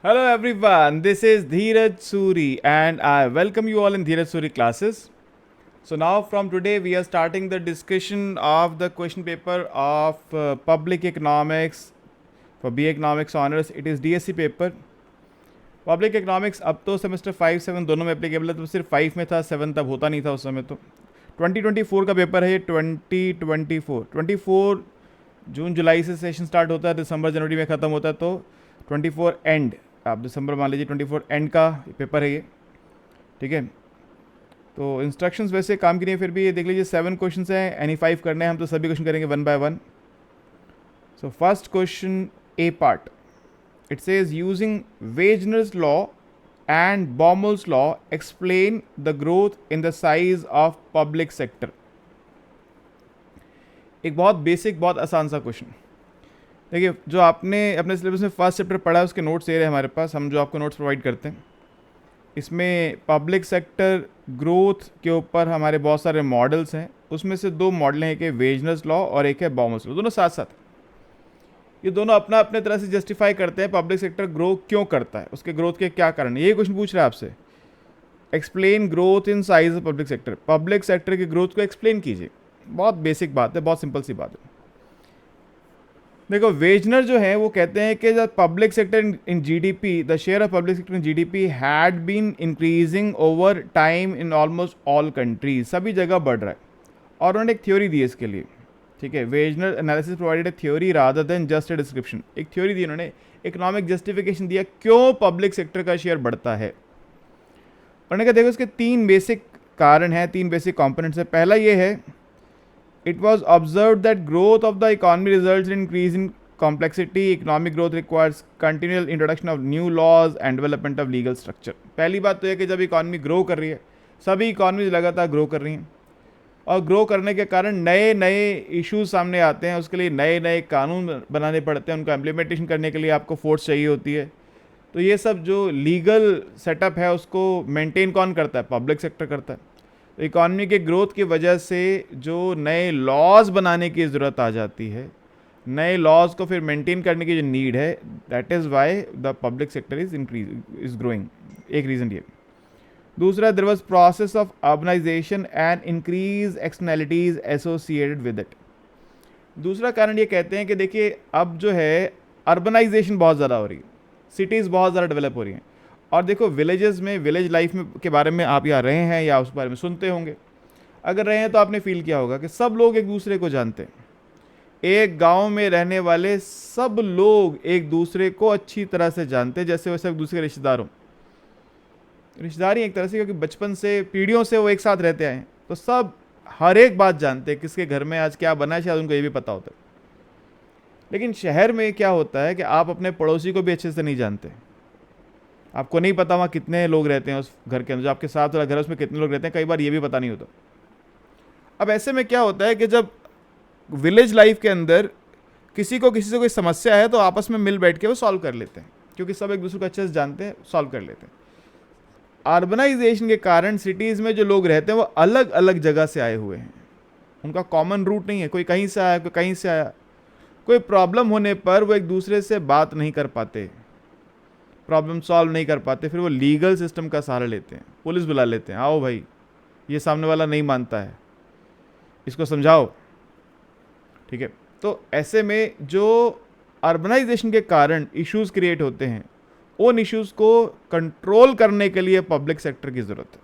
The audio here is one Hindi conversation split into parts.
Hello everyone, this is Dheeraj Suri and I welcome you all in Dheeraj Suri classes. So now from today we are starting the discussion of the question paper of Public Economics for BA Economics Honors. It is DSC paper. Public economics अब तो सेमेस्टर 5-7 दोनों में एप्लीकेबल है, तो सिर्फ 5 में था, 7 तब होता नहीं था उस समय। तो 2024 का पेपर है ये। 2024 जून जुलाई से सेशन स्टार्ट होता है, दिसंबर जनवरी में ख़त्म होता है। तो 24 एंड, आप दिसंबर मान लीजिए, 24 एंड का पेपर है ये, ठीक है। तो इंस्ट्रक्शंस वैसे काम की नहीं है, फिर भी ये देख लीजिए 7 क्वेश्चन हैं, एनी 5 करने हैं, हम तो सभी क्वेश्चन करेंगे 1 by 1। So first question a part, it says using Wegener's law and Baumol's law explain the growth in the size of public sector। एक बहुत बेसिक, बहुत आसान सा क्वेश्चन। देखिए, जो आपने अपने सिलेबस में फर्स्ट चैप्टर पढ़ा है उसके नोट्स ये रहे हमारे पास, हम जो आपको नोट्स प्रोवाइड करते हैं। इसमें पब्लिक सेक्टर ग्रोथ के ऊपर हमारे बहुत सारे मॉडल्स हैं, उसमें से 2 मॉडल हैं, एक है वेजनर्स लॉ और एक है बॉमल्स लॉ, दोनों साथ साथ। ये दोनों अपना अपने तरह से जस्टिफाई करते हैं पब्लिक सेक्टर ग्रो क्यों करता है, उसके ग्रोथ के क्या कारण है। ये क्वेश्चन पूछ रहा है आपसे, explain growth in size of public sector. Public sector की ग्रोथ को एक्सप्लेन कीजिए। बहुत बेसिक बात है, बहुत सिंपल सी बात है। देखो, वेजनर जो है वो कहते हैं कि the public sector in GDP, the share of public sector in GDP had been increasing over time in almost all countries, सभी जगह बढ़ रहा है। और उन्होंने एक थ्योरी दी है इसके लिए, ठीक है। Wegener analysis provided A theory rather than just a description. एक थ्योरी दी उन्होंने, इकोनॉमिक जस्टिफिकेशन दिया क्यों पब्लिक सेक्टर का शेयर बढ़ता है। उन्होंने कहा देखो, इसके 3 बेसिक कारण हैं, 3 बेसिक कंपोनेंट्स हैं। पहला ये है, it was observe that growth of the economy results in increase in complexity, economic growth requires continual introduction of new laws and development of legal structure. पहली बात तो यह कि जब इकोनॉमी ग्रो कर रही है, सभी इकोनॉमीज लगातार ग्रो कर रही हैं, और ग्रो करने के कारण नए नए इश्यूज सामने आते हैं, उसके लिए नए नए कानून बनाने पड़ते हैं, उनका इम्प्लीमेंटेशन करने के लिए आपको फोर्स चाहिए होती है। तो ये सब जो लीगल सेटअप है उसको मेंटेन कौन करता है? पब्लिक सेक्टर करता है। तो इकॉनमी के ग्रोथ की वजह से जो नए लॉज बनाने की ज़रूरत आ जाती है, नए लॉज को फिर मेंटेन करने की जो नीड है, that is why the public sector is growing. एक रीज़न ये। दूसरा, there was process of urbanization and increase externalities associated with it. दूसरा कारण ये कहते हैं कि देखिए, अब जो है अर्बनाइजेशन बहुत ज़्यादा हो रही है, सिटीज़ बहुत ज़्यादा डेवलप हो रही हैं। और देखो, विलेजेस में, विलेज लाइफ में के बारे में आप यहाँ रहे हैं या उस बारे में सुनते होंगे। अगर रहे हैं तो आपने फील किया होगा कि सब लोग एक दूसरे को जानते हैं। एक गांव में रहने वाले सब लोग एक दूसरे को अच्छी तरह से जानते हैं, जैसे वैसे एक दूसरे के रिश्तेदार हों। रिश्तेदारी एक तरह से, क्योंकि बचपन से, पीढ़ियों से वो एक साथ रहते आए हैं, तो सब हर एक बात जानते हैं, किसके घर में आज क्या बना है, शायद उनको ये भी पता होता है। लेकिन शहर में क्या होता है कि आप अपने पड़ोसी को भी अच्छे से नहीं जानते। आपको नहीं पता वहाँ कितने लोग रहते हैं उस घर के अंदर, जो आपके साथ वाला घर है उसमें कितने लोग रहते हैं, कई बार ये भी पता नहीं होता। अब ऐसे में क्या होता है कि जब विलेज लाइफ के अंदर किसी से कोई समस्या है तो आपस में मिल बैठ के वो सॉल्व कर लेते हैं, क्योंकि सब एक दूसरे को अच्छे से जानते हैं, सॉल्व कर लेते हैं। अर्बनाइजेशन के कारण सिटीज़ में जो लोग रहते हैं वो अलग अलग जगह से आए हुए हैं, उनका कॉमन रूट नहीं है। कोई कहीं से आया, कोई कहीं से आया। कोई प्रॉब्लम होने पर वो एक दूसरे से बात नहीं कर पाते, प्रॉब्लम सॉल्व नहीं कर पाते, फिर वो लीगल सिस्टम का सहारा लेते हैं, पुलिस बुला लेते हैं, आओ भाई ये सामने वाला नहीं मानता है, इसको समझाओ, ठीक है। तो ऐसे में जो अर्बनाइजेशन के कारण इश्यूज क्रिएट होते हैं, उन इश्यूज को कंट्रोल करने के लिए पब्लिक सेक्टर की ज़रूरत है।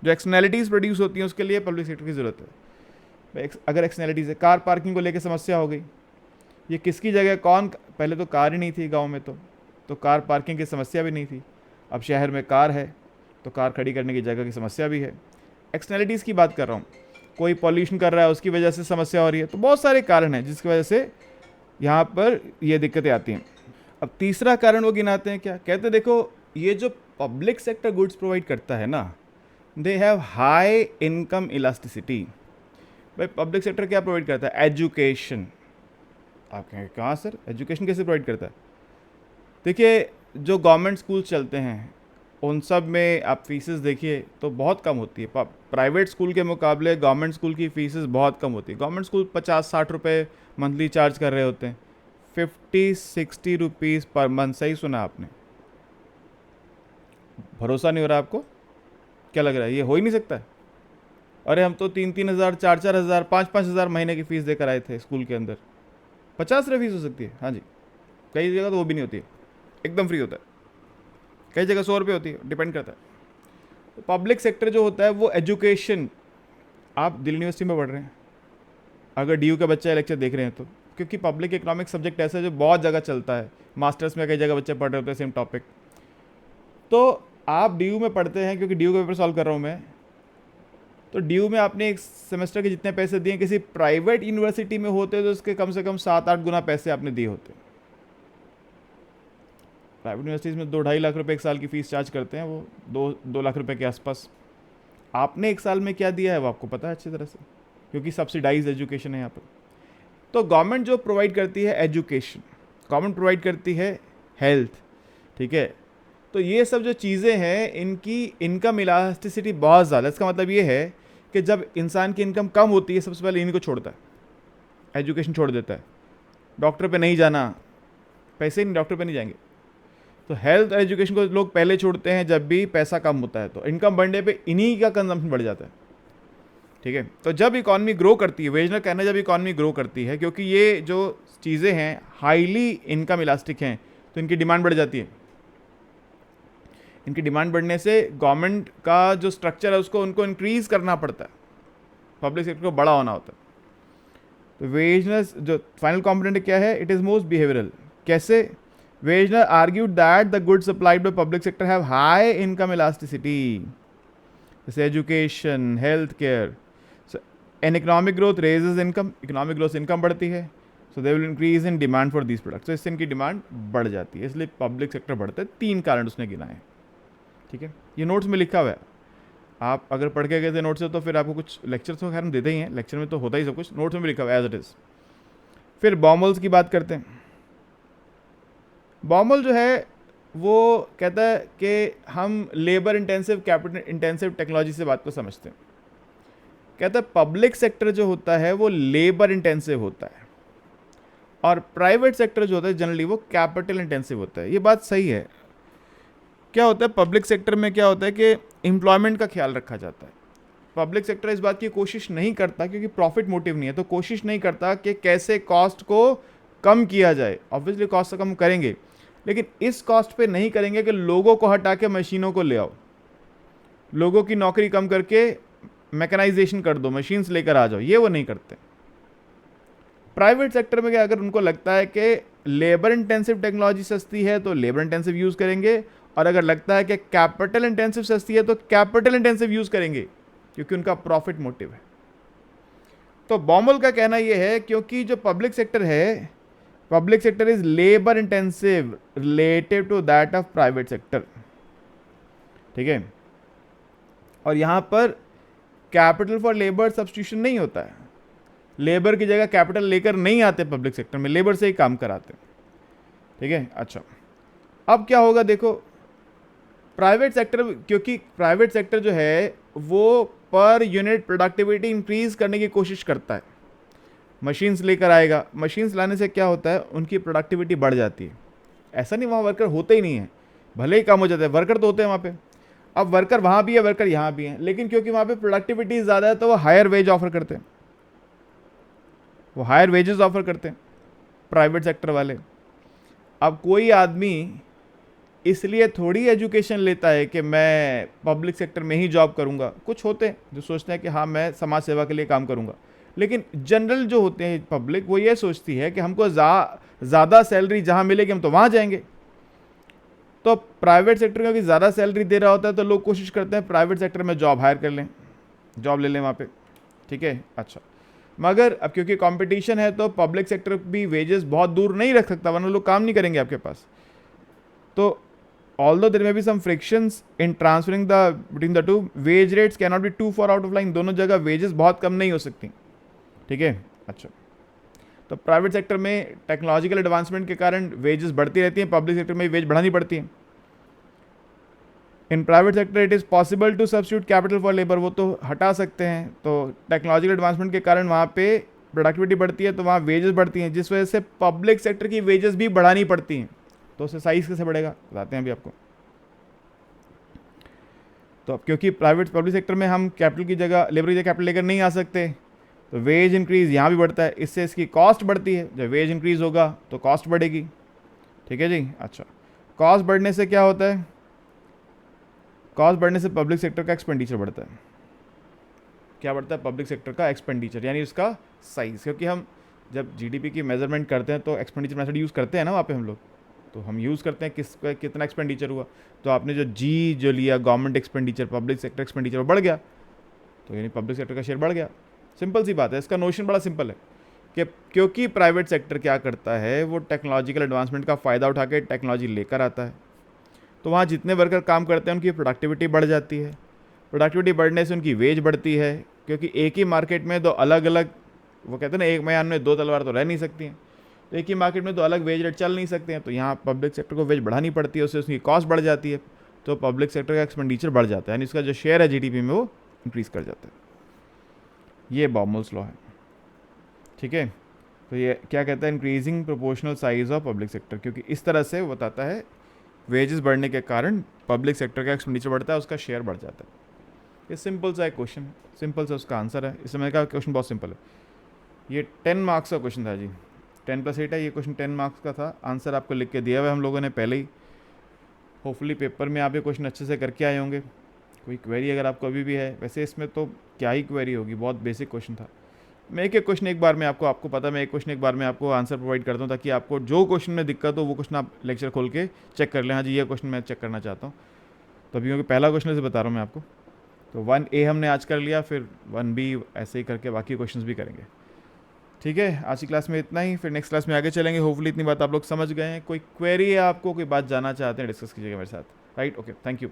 जो एक्सटर्नैलिटीज़ प्रोड्यूस होती हैं उसके लिए पब्लिक सेक्टर की ज़रूरत है। अगर एक्सटर्नैलिटीज़ है, कार पार्किंग को लेकर समस्या हो गई, ये किसकी जगह, कौन, पहले तो कार ही नहीं थी गांव में, तो कार पार्किंग की समस्या भी नहीं थी। अब शहर में कार है तो कार खड़ी करने की जगह की समस्या भी है। एक्सटर्नैलिटीज़ की बात कर रहा हूँ, कोई पॉल्यूशन कर रहा है उसकी वजह से समस्या हो रही है। तो बहुत सारे कारण हैं जिसकी वजह से यहाँ पर ये दिक्कतें आती हैं। अब तीसरा कारण वो गिनाते हैं, क्या कहते हैं, देखो, ये जो पब्लिक सेक्टर गुड्स प्रोवाइड करता है ना, they have high income elasticity. भाई पब्लिक सेक्टर क्या प्रोवाइड करता है? एजुकेशन। आप कहेंगे कहाँ सर, एजुकेशन कैसे प्रोवाइड करता है? देखिए, जो गवर्नमेंट स्कूल चलते हैं उन सब में आप फीसेस देखिए तो बहुत कम होती है। प्राइवेट स्कूल के मुकाबले गवर्नमेंट स्कूल की फीसेस बहुत कम होती है। गवर्नमेंट स्कूल 50-60 रुपये मंथली चार्ज कर रहे होते हैं, 50-60 रुपीज़ पर मंथ। सही सुना आपने, भरोसा नहीं हो रहा आपको? क्या लग रहा है ये हो ही नहीं सकता है? अरे हम तो 3-3 हज़ार, 4-4 हज़ार, 5-5 हज़ार महीने की फ़ीस देकर आए थे स्कूल के अंदर। 50 रुपये फीस हो सकती है, हाँ जी। कई जगह तो वो भी नहीं होती है, एकदम फ्री होता है। कई जगह 100 रुपये होती है, डिपेंड करता है। तो पब्लिक सेक्टर जो होता है वो एजुकेशन, आप दिल्ली यूनिवर्सिटी में पढ़ रहे हैं, अगर डीयू का बच्चा लेक्चर देख रहे हैं तो, क्योंकि पब्लिक इकोनॉमिक्स सब्जेक्ट ऐसा है जो बहुत जगह चलता है, मास्टर्स में कई जगह बच्चे पढ़ रहे होते हैं सेम टॉपिक। तो आप डीयू में पढ़ते हैं, क्योंकि डीयू का पेपर सॉल्व कर रहा हूँ मैं, तो ड्यू में आपने एक सेमेस्टर के जितने पैसे दिए किसी प्राइवेट यूनिवर्सिटी में होते तो उसके कम से कम 7-8 गुना पैसे आपने दिए होते। प्राइवेट यूनिवर्सिटीज़ में 2-2.5 लाख रुपए एक साल की फ़ीस चार्ज करते हैं, वो 2 लाख रुपए के आसपास। आपने एक साल में क्या दिया है वो आपको पता है अच्छी तरह से, क्योंकि सब्सिडाइज एजुकेशन है यहाँ पर। तो गवर्नमेंट जो प्रोवाइड करती है एजुकेशन, गवर्नमेंट प्रोवाइड करती है हेल्थ, ठीक है। तो ये सब जो चीज़ें हैं इनकी इनकम इलास्टिसिटी बहुत ज़्यादा। इसका मतलब ये है कि जब इंसान की इनकम कम होती है सबसे पहले इनको छोड़ता है, एजुकेशन छोड़ देता है। डॉक्टर पे नहीं जाना, पैसे ही नहीं, डॉक्टर पे नहीं जाएंगे। तो हेल्थ और एजुकेशन को लोग पहले छोड़ते हैं जब भी पैसा कम होता है, तो इनकम बढ़ने पे इन्हीं का कंजम्पशन बढ़ जाता है, ठीक है। तो जब इकॉनमी ग्रो करती है, वेजनर कहना है जब इकॉनमी ग्रो करती है, क्योंकि ये जो चीज़ें हैं हाईली इनकम इलास्टिक हैं, तो इनकी डिमांड बढ़ जाती है। इनकी डिमांड बढ़ने से गवर्नमेंट का जो स्ट्रक्चर है उसको उनको इंक्रीज़ करना पड़ता है, पब्लिक सेक्टर को बड़ा होना होता है। तो वेजनर जो फाइनल कॉम्पोनेंट क्या है, इट इज़ मोस्ट बिहेवियरल। कैसे? Wagner argued that the goods supplied by public sector have high income elasticity, जैसे education, health care. An economic growth raises income, economic growth से इनकम बढ़ती है, so they will increase in demand for these products. तो इससे इनकी डिमांड बढ़ जाती है, इसलिए पब्लिक सेक्टर बढ़ता है। 3 कारण उसने गिनाए, ठीक है। ये नोट्स में लिखा हुआ है, आप अगर पढ़ के गए थे नोट से तो फिर आपको कुछ लेक्चर तो खैर हम देते ही हैं, लेक्चर में तो होता ही सब कुछ, नोट्स में भी लिखा हुआ है एज इट इज़। फिर बॉमल्स की बात करते हैं। बॉमल जो है वो कहता है कि हम labour intensive, capital intensive technology से बात को समझते हैं। कहता है पब्लिक सेक्टर जो होता है वो लेबर इंटेंसिव होता है और प्राइवेट सेक्टर जो होता है जनरली वो कैपिटल इंटेंसिव होता है। ये बात सही है। क्या होता है पब्लिक सेक्टर में, क्या होता है कि एम्प्लॉयमेंट का ख्याल रखा जाता है। पब्लिक सेक्टर इस बात की कोशिश नहीं करता, क्योंकि प्रॉफिट मोटिव नहीं है, तो कोशिश नहीं करता कि कैसे कॉस्ट को कम किया जाए। ऑब्वियसली कॉस्ट तो कम करेंगे, लेकिन इस कॉस्ट पे नहीं करेंगे कि लोगों को हटा के मशीनों को ले आओ, लोगों की नौकरी कम करके मैकेनाइजेशन कर दो, मशीन्स लेकर आ जाओ, ये वो नहीं करते। प्राइवेट सेक्टर में क्या, अगर उनको लगता है कि लेबर इंटेंसिव टेक्नोलॉजी सस्ती है तो लेबर इंटेंसिव यूज़ करेंगे, और अगर लगता है कि कैपिटल इंटेंसिव सस्ती है तो कैपिटल इंटेंसिव यूज़ करेंगे, क्योंकि उनका प्रॉफिट मोटिव है। तो बॉमल का कहना यह है क्योंकि जो पब्लिक सेक्टर है, public sector is labour intensive related to that of private sector, ठीक है। और यहां पर कैपिटल फॉर लेबर सब्स्टिट्यूशन नहीं होता है, लेबर की जगह कैपिटल लेकर नहीं आते पब्लिक सेक्टर में, लेबर से ही काम कराते, ठीक है। अच्छा, अब क्या होगा देखो, प्राइवेट सेक्टर, क्योंकि प्राइवेट सेक्टर जो है वो पर यूनिट प्रोडक्टिविटी इंक्रीज करने की कोशिश करता है, मशीन्स लेकर आएगा, मशीन्स लाने से क्या होता है उनकी प्रोडक्टिविटी बढ़ जाती है। ऐसा नहीं वहाँ वर्कर होते ही नहीं है, भले ही कम हो जाते हैं, वर्कर तो होते हैं वहाँ पे। अब वर्कर वहाँ भी है, वर्कर यहाँ भी हैं, लेकिन क्योंकि वहाँ पे प्रोडक्टिविटी ज़्यादा है तो वो हायर वेज ऑफर करते हैं, वो हायर वेजेस ऑफर करते हैं प्राइवेट सेक्टर वाले। अब कोई आदमी इसलिए थोड़ी एजुकेशन लेता है कि मैं पब्लिक सेक्टर में ही जॉब करूंगा। कुछ होते हैं जो सोचते हैं कि हाँ मैं समाज सेवा के लिए काम करूंगा, लेकिन जनरल जो होते हैं पब्लिक वो ये सोचती है कि हमको ज़्यादा सैलरी जहाँ मिलेगी हम तो वहाँ जाएंगे। तो प्राइवेट सेक्टर में भी ज़्यादा सैलरी दे रहा होता है तो लोग कोशिश करते हैं प्राइवेट सेक्टर में जॉब हायर कर लें, जॉब ले लें वहाँ पे, ठीक है। अच्छा, मगर अब क्योंकि कंपटीशन है तो पब्लिक सेक्टर भी वेजेस बहुत दूर नहीं रख सकता, वरना लोग काम नहीं करेंगे आपके पास। तो although there may be some frictions in transferring the between the two, wage rates cannot be too far out of line, दोनों जगह वेजेस बहुत कम नहीं हो सकती, ठीक है। अच्छा, तो प्राइवेट सेक्टर में टेक्नोलॉजिकल एडवांसमेंट के कारण वेजेस बढ़ती रहती हैं, पब्लिक सेक्टर में वेज बढ़ानी पड़ती है। In private sector it is possible to substitute capital for labour, वो तो हटा सकते हैं, तो टेक्नोलॉजिकल एडवांसमेंट के कारण वहाँ पे प्रोडक्टिविटी बढ़ती है तो वहाँ वेजेस बढ़ती हैं, जिस वजह से पब्लिक सेक्टर की वेजेस भी बढ़ानी पड़ती हैं। तो उससे साइज कैसे बढ़ेगा बताते हैं अभी आपको। तो अब क्योंकि प्राइवेट पब्लिक सेक्टर में हम कैपिटल की जगह लेबर की जगह कैपिटल लेकर नहीं आ सकते, तो वेज इंक्रीज़ यहाँ भी बढ़ता है, इससे इसकी कॉस्ट बढ़ती है। जब वेज इंक्रीज़ होगा तो कॉस्ट बढ़ेगी। ठीक है जी। अच्छा, कॉस्ट बढ़ने से क्या होता है? कॉस्ट बढ़ने से पब्लिक सेक्टर का एक्सपेंडिचर बढ़ता है। क्या बढ़ता है? पब्लिक सेक्टर का एक्सपेंडिचर, यानी उसका साइज़। क्योंकि हम जब जीडीपी की मेजरमेंट करते हैं तो एक्सपेंडिचर मेथड यूज़ करते हैं ना वहाँ पे हम लोग, तो हम यूज़ करते हैं कितना एक्सपेंडिचर हुआ। तो आपने जो लिया government expenditure, public sector expenditure बढ़ गया, तो यानी पब्लिक सेक्टर का शेयर बढ़ गया। सिंपल सी बात है, इसका नोशन बड़ा सिंपल है कि क्योंकि प्राइवेट सेक्टर क्या करता है, वो टेक्नोलॉजिकल एडवांसमेंट का फ़ायदा उठा के टेक्नोलॉजी लेकर आता है, तो वहाँ जितने वर्कर काम करते हैं उनकी प्रोडक्टिविटी बढ़ जाती है। प्रोडक्टिविटी बढ़ने से उनकी वेज बढ़ती है, क्योंकि एक ही मार्केट में दो अलग अलग, वो कहते हैं ना एक मैदान में दो तलवार तो रह नहीं सकती हैं, तो एक ही मार्केट में दो अलग वेज रेट चल नहीं सकते हैं। तो यहाँ पब्लिक सेक्टर को वेज बढ़ानी पड़ती है, उससे उसकी कॉस्ट बढ़ जाती है, तो पब्लिक सेक्टर का एक्सपेंडिचर बढ़ जाता है, यानी उसका जो शेयर है जीडीपी में वो इंक्रीज़ कर जाता है। ये बाउमोल्स लॉ है। ठीक है, तो ये क्या कहता है? Increasing proportional size of public sector, क्योंकि इस तरह से वो बताता है वेजेस बढ़ने के कारण पब्लिक सेक्टर का एक्सपेंडिचर बढ़ता है, उसका शेयर बढ़ जाता है। ये सिंपल सा एक क्वेश्चन, सिंपल सा उसका आंसर है। इस समय का क्वेश्चन बहुत सिंपल है। ये 10 मार्क्स का क्वेश्चन था जी, 10+8 है। ये क्वेश्चन 10 मार्क्स का था। आंसर आपको लिख के दिया हुआ है हम लोगों ने पहले ही। होपफुली पेपर में आप ये क्वेश्चन अच्छे से करके आए होंगे। कोई क्वेरी अगर आपको अभी भी है, वैसे इसमें तो क्या ही क्वेरी होगी, बहुत बेसिक क्वेश्चन था। मैं एक क्वेश्चन एक बार में आपको पता, मैं एक क्वेश्चन एक बार में आपको आंसर प्रोवाइड करता हूँ, ताकि आपको जो क्वेश्चन में दिक्कत हो वो क्वेश्चन आप लेक्चर खोल के चेक कर लें। हाँ जी, ये क्वेश्चन मैं चेक करना चाहता हूँ, तो अभी क्योंकि पहला क्वेश्चन से बता रहा हूँ मैं आपको। तो 1A हमने आज कर लिया, फिर 1B ऐसे ही करके बाकी क्वेश्चन भी करेंगे। ठीक है, आज की क्लास में इतना ही, फिर नेक्स्ट क्लास में आगे चलेंगे। होपफुली इतनी बात आप लोग समझ गए हैं। कोई क्वेरी है आपको, कोई बात जानना चाहते हैं, डिस्कस कीजिएगा मेरे साथ। Right, okay, thank you.